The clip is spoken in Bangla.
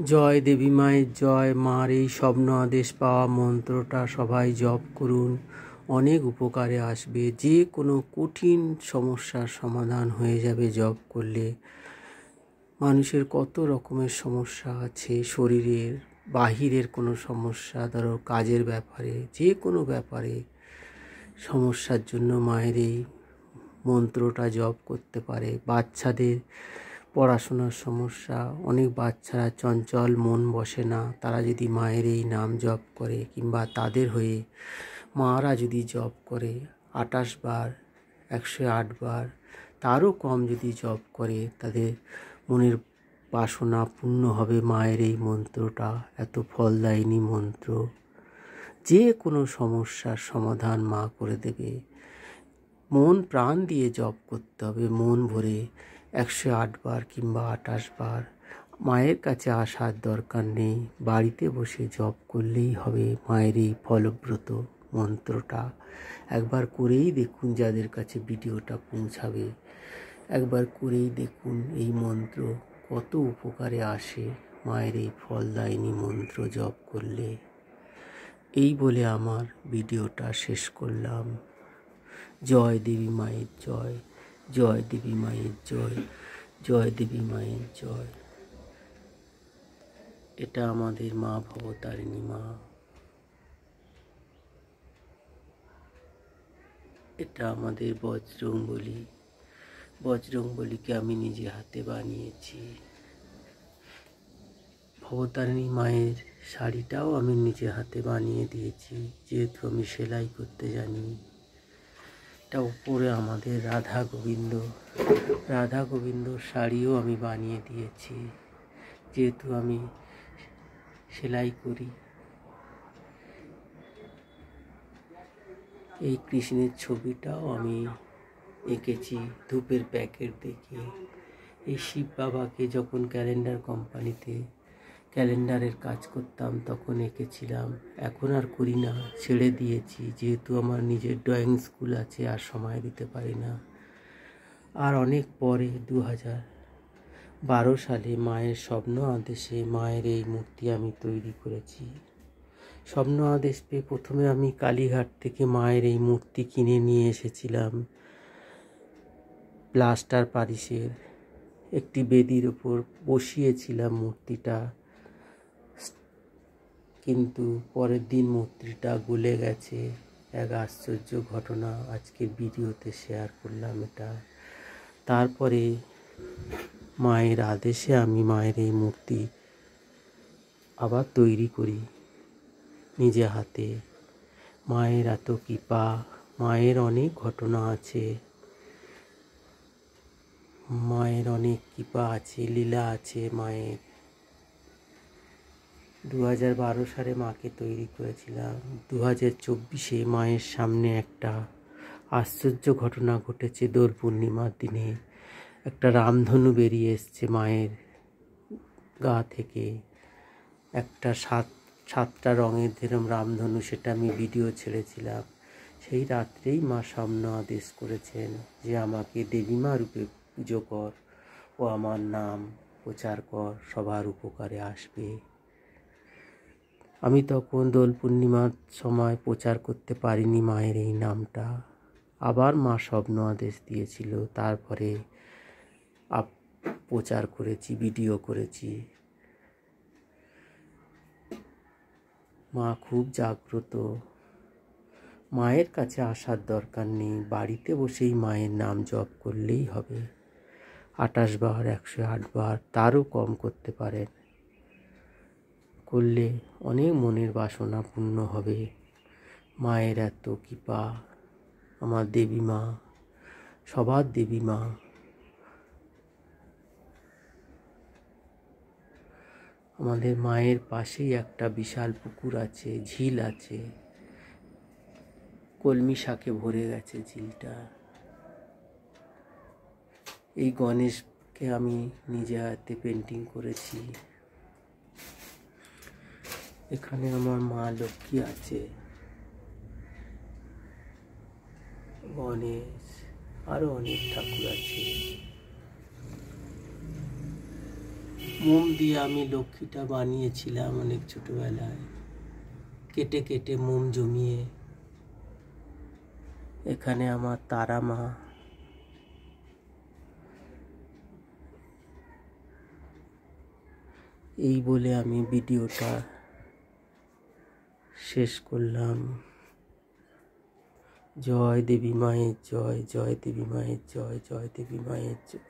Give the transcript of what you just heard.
জয় দেবী মায়ের জয়। মার এই স্বপ্ন আদেশ পাওয়া মন্ত্রটা সবাই জপ করুন, অনেক উপকারে আসবে। যে কোনো কঠিন সমস্যার সমাধান হয়ে যাবে জপ করলে। মানুষের কত রকমের সমস্যা আছে, শরীরের বাহিরের কোনো সমস্যা, ধরো কাজের ব্যাপারে, যে কোনো ব্যাপারে সমস্যার জন্য মায়ের এই মন্ত্রটা জপ করতে পারে। বাচ্চাদের পড়াশোনার সমস্যা, অনেক বাচ্চারা চঞ্চল, মন বসে না, তারা যদি মায়ের এই নাম জপ করে, কিংবা তাদের হয়ে মারা যদি জপ করে 28 বার, 108 বার, তারও কম যদি জপ করে, তাদের মনের বাসনা পূর্ণ হবে। মায়ের এই মন্ত্রটা এত ফলদায়িনী মন্ত্র, যে কোনো সমস্যার সমাধান মা করে দেবে। মন প্রাণ দিয়ে জপ করতে হবে, মন ভরে 108 বার কিংবা 28 বার। মায়ের কাছে আসার দরকার নেই, বাড়িতে বসে জপ করলেই হবে মায়ের এই ফলব্রত মন্ত্রটা। একবার করেই দেখুন, যাদের কাছে ভিডিওটা পৌঁছাবে একবার করেই দেখুন এই মন্ত্র কত উপকারে আসে মায়ের এই ফলদায়িনী মন্ত্র জপ করলে। এই বলে আমার ভিডিওটা শেষ করলাম। জয় দেবী মায়ের জয়, জয় দেবী মায়ের জয়, জয় দেবী মায়ের জয়। এটা আমাদের মা ভবতারিণী মা, এটা আমাদের বজরংবলী। বজরংবলীকে আমি নিজে হাতে বানিয়েছি। ভবতারিণী মায়ের শাড়িটাও আমি নিজে হাতে বানিয়ে দিয়েছি, যেহেতু আমি সেলাই করতে জানি। এটা উপরে আমাদের রাধা গোবিন্দ শাড়িও আমি বানিয়ে দিয়েছি, যেহেতু আমি সেলাই করি। এই কৃষ্ণের ছবিটাও আমি এঁকেছি ধূপের প্যাকেট দেখে। এই শিব বাবাকে যখন ক্যালেন্ডার কোম্পানিতে ক্যালেন্ডারের কাজ করতাম তখন এঁকেছিলাম। এখন আর করি না, ছেড়ে দিয়েছি, যেহেতু আমার নিজের ড্রয়িং স্কুল আছে, আর সময় দিতে পারি না। আর অনেক পরে 2012 সালে মায়ের স্বপ্ন আদেশে মায়ের এই মূর্তি আমি তৈরি করেছি। স্বপ্ন আদেশ পেয়ে প্রথমে আমি কালীঘাট থেকে মায়ের এই মূর্তি কিনে নিয়ে এসেছিলাম। প্লাস্টার প্যারিসের একটি বেদির ওপর বসিয়েছিলাম মূর্তিটা, কিন্তু পরের দিন মূর্তিটা গলে গেছে। এক আশ্চর্য ঘটনা আজকের ভিডিওতে শেয়ার করলাম এটা। তারপরে মায়ের আদেশে আমি মায়ের এই মূর্তি আবার তৈরি করি নিজে হাতে। মায়ের এত কৃপা, মায়ের অনেক ঘটনা আছে, মায়ের অনেক কৃপা আছে, লীলা আছে মায়ের। 2012 সালে মাকে তৈরি করেছিলাম। 2024-এ মায়ের সামনে একটা আশ্চর্য ঘটনা ঘটেছে। দোল পূর্ণিমার দিনে একটা রামধনু বেরিয়ে এসছে মায়ের গা থেকে, একটা সাতটা রঙের যেরকম রামধনু, সেটা আমি ভিডিও ছেড়েছিলাম। সেই রাত্রেই মা স্বপ্ন আদেশ করেছেন যে আমাকে দেবীমা রূপে পুজো কর ও আমার নাম প্রচার কর, সবার উপকারে আসবে। আমি তখন দোল পূর্ণিমার সময় প্রচার করতে পারিনি মায়ের এই নামটা। আবার মা স্বপ্ন আদেশ দিয়েছিল, তারপরে প্রচার করেছি, ভিডিও করেছি। মা খুব জাগ্রত, মায়ের কাছে আসার দরকার নেই, বাড়িতে বসেই মায়ের নাম জপ করলেই হবে। 28 বার, 108 বার, তারও কম করতে পারেন। করলে অনেক মনের বাসনা পূর্ণ হবে। মায়ের এত কৃপা, আমার দেবী মা, সবার দেবী মা। আমাদের মায়ের পাশেই একটা বিশাল পুকুর আছে, ঝিল আছে, কলমি শাকে ভরে গেছে ঝিলটা। এই গণেশকে আমি নিজে হাতে পেন্টিং করেছি। এখানে আমার মা লক্ষ্মী আছে, গণেশ, আরো অনেক ঠাকুর আছে। মোম দিয়ে আমি লক্ষ্মীটা বানিয়েছিলাম অনেক ছোটবেলায়, কেটে কেটে মোম জমিয়ে। এখানে আমার তারা মা। এই বলে আমি ভিডিওটা শেষ করলাম। জয় দেবী মায়ের জয়, জয় দেবী মায়ের জয়, জয় দেবী মায়ের জয়।